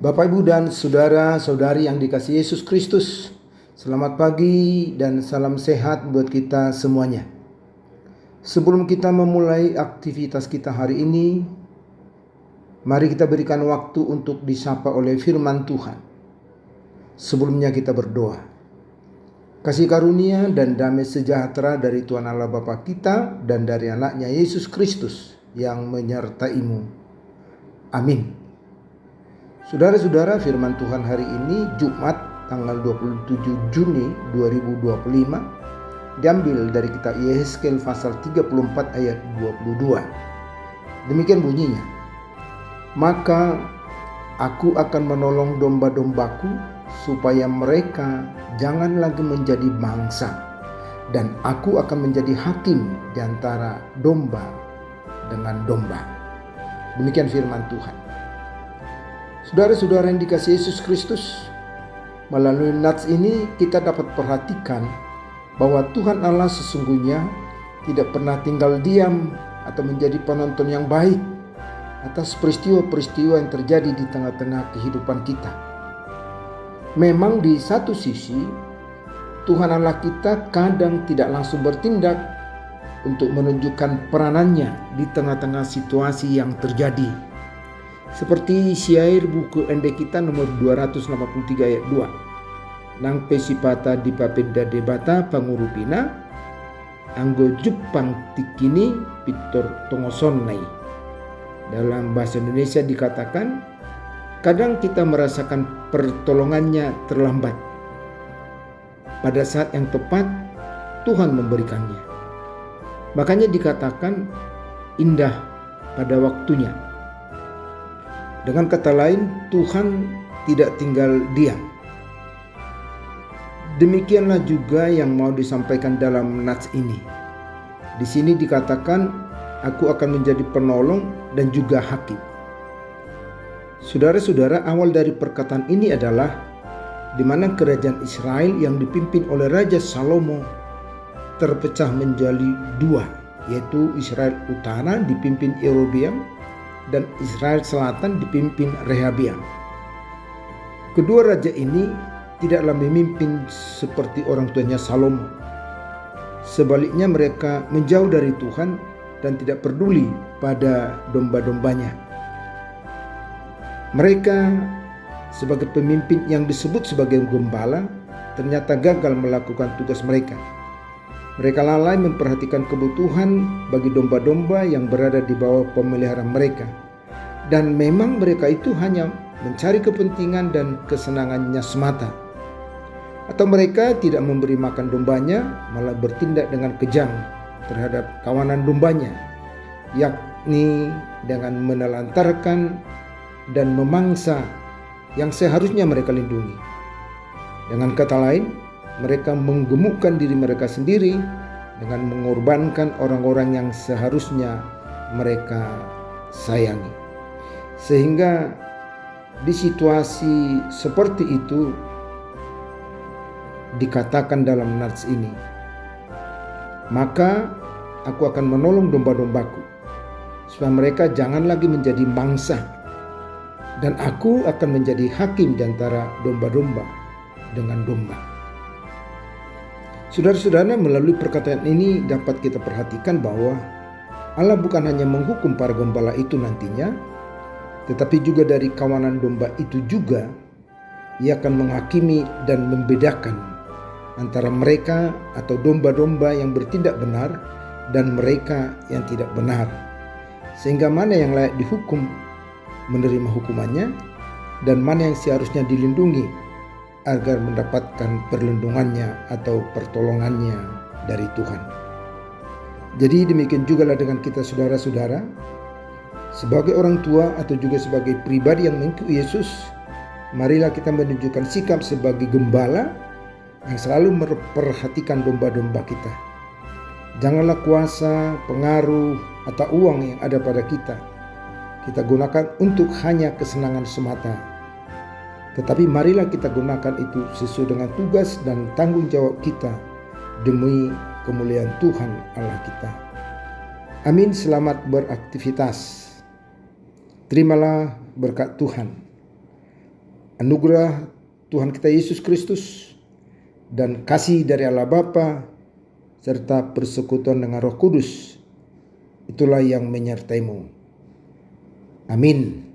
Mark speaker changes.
Speaker 1: Bapak, Ibu, dan saudara-saudari yang dikasihi Yesus Kristus, selamat pagi dan salam sehat buat kita semuanya. Sebelum kita memulai aktivitas kita hari ini, mari kita berikan waktu untuk disapa oleh firman Tuhan. Sebelumnya kita berdoa. Kasih karunia dan damai sejahtera dari Tuhan Allah Bapa kita dan dari anaknya Yesus Kristus yang menyertaimu. Amin. Saudara-saudara, firman Tuhan hari ini Jumat tanggal 27 Juni 2025 diambil dari kitab Yehezkel pasal 34 ayat 22. Demikian bunyinya. Maka aku akan menolong domba-dombaku supaya mereka jangan lagi menjadi bangsa, dan aku akan menjadi hakim di antara domba dengan domba. Demikian firman Tuhan. Saudara-saudara yang dikasihi Yesus Kristus, melalui nats ini kita dapat perhatikan bahwa Tuhan Allah sesungguhnya tidak pernah tinggal diam atau menjadi penonton yang baik atas peristiwa-peristiwa yang terjadi di tengah-tengah kehidupan kita. Memang di satu sisi, Tuhan Allah kita kadang tidak langsung bertindak untuk menunjukkan peranannya di tengah-tengah situasi yang terjadi. Seperti syair buku ende kita nomor 283 ayat 2. Nang pesipata di papeda debata pangurupina, anggo jupang tikini pitor tongosonnai. Dalam bahasa Indonesia dikatakan, kadang kita merasakan pertolongannya terlambat. Pada saat yang tepat, Tuhan memberikannya. Makanya dikatakan indah pada waktunya. Dengan kata lain, Tuhan tidak tinggal diam. Demikianlah juga yang mau disampaikan dalam nats ini. Di sini dikatakan, aku akan menjadi penolong dan juga hakim. Saudara-saudara, awal dari perkataan ini adalah di mana kerajaan Israel yang dipimpin oleh Raja Salomo terpecah menjadi dua, yaitu Israel Utara dipimpin Yerobeam dan Israel Selatan dipimpin Rehabeam. Kedua raja ini tidaklah memimpin seperti orang tuanya Salomo. Sebaliknya mereka menjauh dari Tuhan dan tidak peduli pada domba-dombanya. Mereka sebagai pemimpin yang disebut sebagai gembala ternyata gagal melakukan tugas mereka. Mereka lalai memperhatikan kebutuhan bagi domba-domba yang berada di bawah pemeliharaan mereka. Dan memang mereka itu hanya mencari kepentingan dan kesenangannya semata. Atau mereka tidak memberi makan dombanya, malah bertindak dengan kejam terhadap kawanan dombanya, yakni dengan menelantarkan dan memangsa yang seharusnya mereka lindungi. Dengan kata lain, mereka menggemukkan diri mereka sendiri dengan mengorbankan orang-orang yang seharusnya mereka sayangi. Sehingga di situasi seperti itu dikatakan dalam nats ini, maka aku akan menolong domba-dombaku supaya mereka jangan lagi menjadi mangsa, dan aku akan menjadi hakim di antara domba-domba dengan domba. Saudara-saudara, melalui perkataan ini dapat kita perhatikan bahwa Allah bukan hanya menghukum para gembala itu nantinya, tetapi juga dari kawanan domba itu juga Ia akan menghakimi dan membedakan antara mereka atau domba-domba yang bertindak benar dan mereka yang tidak benar, sehingga mana yang layak dihukum menerima hukumannya dan mana yang seharusnya dilindungi agar mendapatkan perlindungannya atau pertolongannya dari Tuhan. Jadi demikian juga lah dengan kita saudara-saudara, sebagai orang tua atau juga sebagai pribadi yang mengikuti Yesus, marilah kita menunjukkan sikap sebagai gembala yang selalu memperhatikan domba-domba kita. Janganlah kuasa, pengaruh, atau uang yang ada pada kita gunakan untuk hanya kesenangan semata. Tetapi marilah kita gunakan itu sesuai dengan tugas dan tanggung jawab kita demi kemuliaan Tuhan Allah kita. Amin. Selamat beraktivitas. Terimalah berkat Tuhan. anugerah Tuhan kita Yesus Kristus dan kasih dari Allah Bapa serta persekutuan dengan Roh Kudus itulah yang menyertaimu. Amin.